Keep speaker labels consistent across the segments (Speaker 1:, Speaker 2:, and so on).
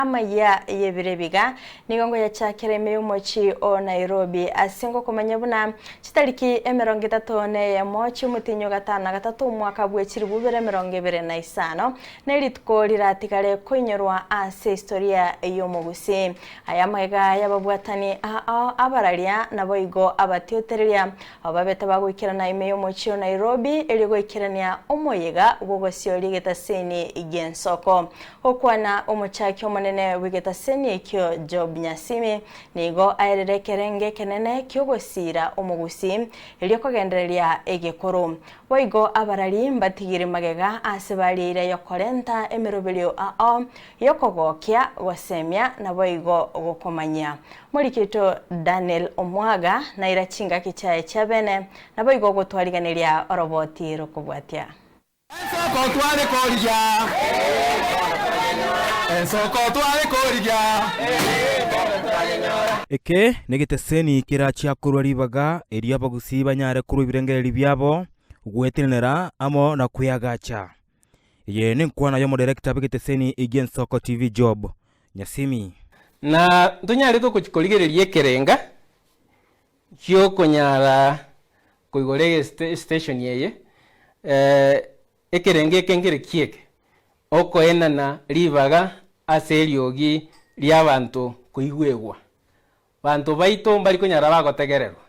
Speaker 1: amaya yebirebiga nigongo ya chakere mochi o Nairobi asingo kumanya buna chitariki 30 ya mochi mutinyo gatana gatatu mwaka bwekiri 2025 neritko riratikare koinyorwa ase historia y'omugusi aya magega y'ababwatani abararia naboigo abatiotereria ababeta bagwikirana ime y'omochi o Nairobi erigwikirania omoyega gogosio ligetaseni igensoko okwana omuchaki omonene wigetaseni ekyo Job Nyasimi nigo aererekerenge kenene kyogosira omugusi eliokogendereria egekoro boigo abarari mbatigire magega asebalire yokorenta emeroberio yokogokia gosemia na boigo gokomanya Morikito Daniel Omwaga na irachinga kichae chabene na boigo gotwariganiria roboti rokobwatia
Speaker 2: Ensoko twale korija
Speaker 3: Eke negiteseni kirachia kurwaribaga eria bagusi banyare kuru birengereri byabo gwetenera amo na kuyagacha ye ninkwana yo director bigiteseni igensoko TV Job Nyasimi
Speaker 2: na tunyare to kukoligererie kerenga kyo konyara kuigorege station yeye ekerenge kengere kieke oko enana ribaga aseriogi lyabantu kuigwegwa bantu baito mbali konyara bagotegererwa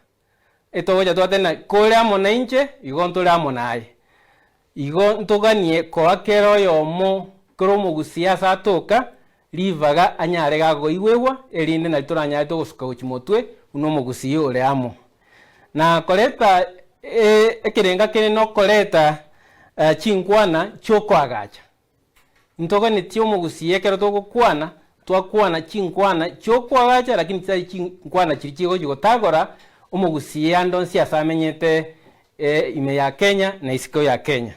Speaker 2: etogoja twatena kore amona inche igo ntore amona aye igo ntoganie koakero yomo kromo gusiasa atoka ribaga anyare gago igwegwa erinde na toranya to gusuka uchimotwe uno mugusi ore amo na koleta ekerenga kene no koleta chinkwana chokwagacha ntogani tio mugusi ekero to gukwana twakwana chinkwana chokwagacha lakini tsai chinkwana chirichigo gotagora umugusi andonsi asamenyete ime ya Kenya na isiko ya Kenya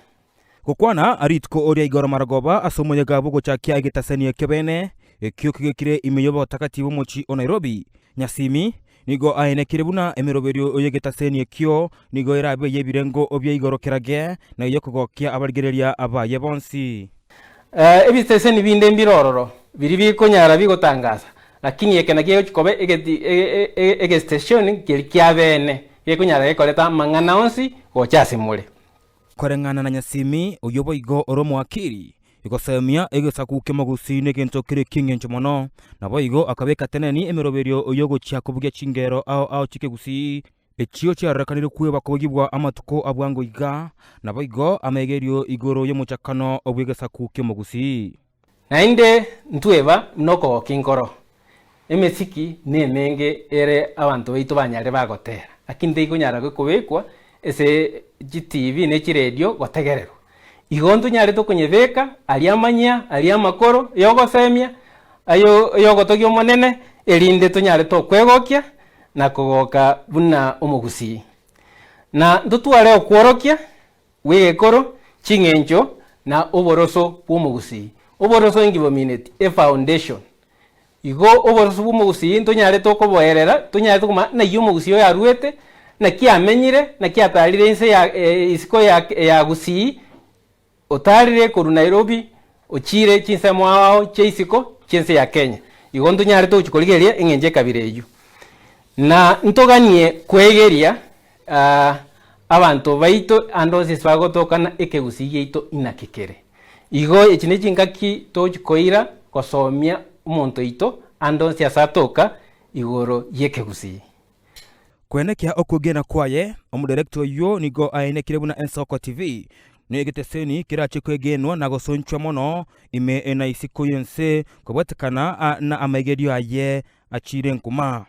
Speaker 3: Kukwana aritko oria igoro maragoba asomoye gabo gochakia igitaseni kebene ekyo kigekire imeyobo takatibu mochi o Nairobi Nyasimi nigo aenekire buna emeroberio oyegetaseni ekyo nigo irabe yebirengo obye igoro kerage na yokogokia abargereria abaye bonsi
Speaker 2: ebiseseni binde mbirororo biri bikonyara bigotangaza lakini ekena kiyo chikobe ege station kirkiabene yekunyara ekoleta mangana onsi gochasi mule
Speaker 3: korengana na Nyasimi oyobo igo oromo akiri igosemia egesakuke magusine gentokire kingencho mono nabo igo akabeka teneni emeroberio oyogo chiakobuge chingero ao chikegusi echio chiarakanire kueba kogibwa amatuko abwango iga nabo igo amegerio igoro yomuchakano obwegesakuke magusi
Speaker 2: nainde ntweba mnoko kinkoro emesiki nemenge ere abantu baito banyare bagotera akinde igonyara gukubekwa ese GTV ne chiredio gotegererwa igonto nyare to kunyebeka aliamanya aliamakoro yogosemia ayo yogotogio monene erinde to nyare to kwegokia na kugoka buna omugusi na ndutware okworokia wegekoro chingencho na oboroso bw'omugusi oboroso ngibo minute e foundation igo oboroso bw'omugusi ntonyare to koboerera tonyare to kuma na yomugusi yo yaruete na kiamenyire na kiatarire inse ya isiko ya gusi otarire koru Nairobi ochire chinsemo wao cheisiko chense ya Kenya igondo nyare to chikoligeria engenje kabireju na ntoganie kwegeria abantu baito andosi swagotokana ekegusi yeito inakikere igo echine chinkaki to chikoira kosomia umonto ito andosi asatoka igoro yekegusi
Speaker 3: kwenekia okugena kwaye omudirector yo nigo aenekire buna Ensoko TV negiteseni kirache kwegenwa na gosonchwa mono ime ena isiko yense kobwatekana na amegerio aye achire nkuma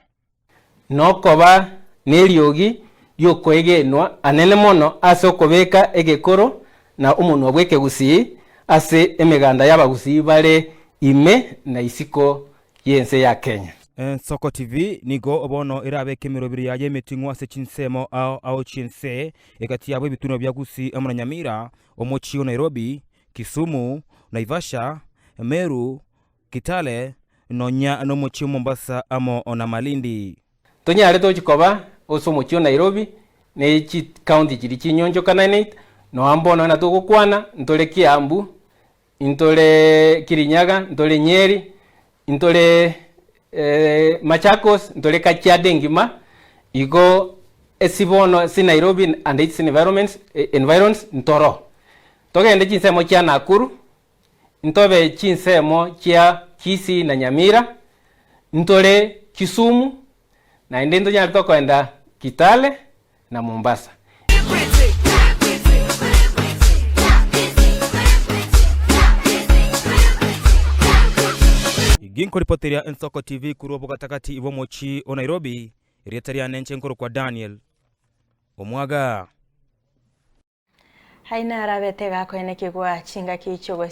Speaker 2: nokoba neriogi yokwegenwa anene mono ase okobeka egekoro na umuntu wabwekegusi ase emeganda y'abagusi bare ime na isiko yense ya Kenya
Speaker 3: Ensoko TV nigo obono irabeke mirobiri yaye metingwa ase chinsemo ao chinse ekati yabo bituno byagusi amuna Nyamira omochi o Nairobi Kisumu Naivasha Meru Kitale nonya no mochi Mombasa amo ona Malindi
Speaker 2: tonyare to chikoba oso mochi o Nairobi ne chi county chiri chinyonjo kananite no ambono na to gukwana ntole Kiambu ntole Kirinyaga ntole Nyeri intole Machakos, intole Kajiado ngima, igo esibono si Nairobi and its environs ntoro. Togende chinsemo chia Nakuru, ntobe chinsemo chia Kisii na Nyamira, ntole Kisumu, na indendo nyali tokoenda Kitale na Mombasa.
Speaker 3: Ginko ripoteria Ensoko TV kurobo katakati ivo mochi o Nairobi, irietaria nenche nkoro kwa Daniel Omwaga.
Speaker 1: Haina arabete gako ene kigwa chinga kichogo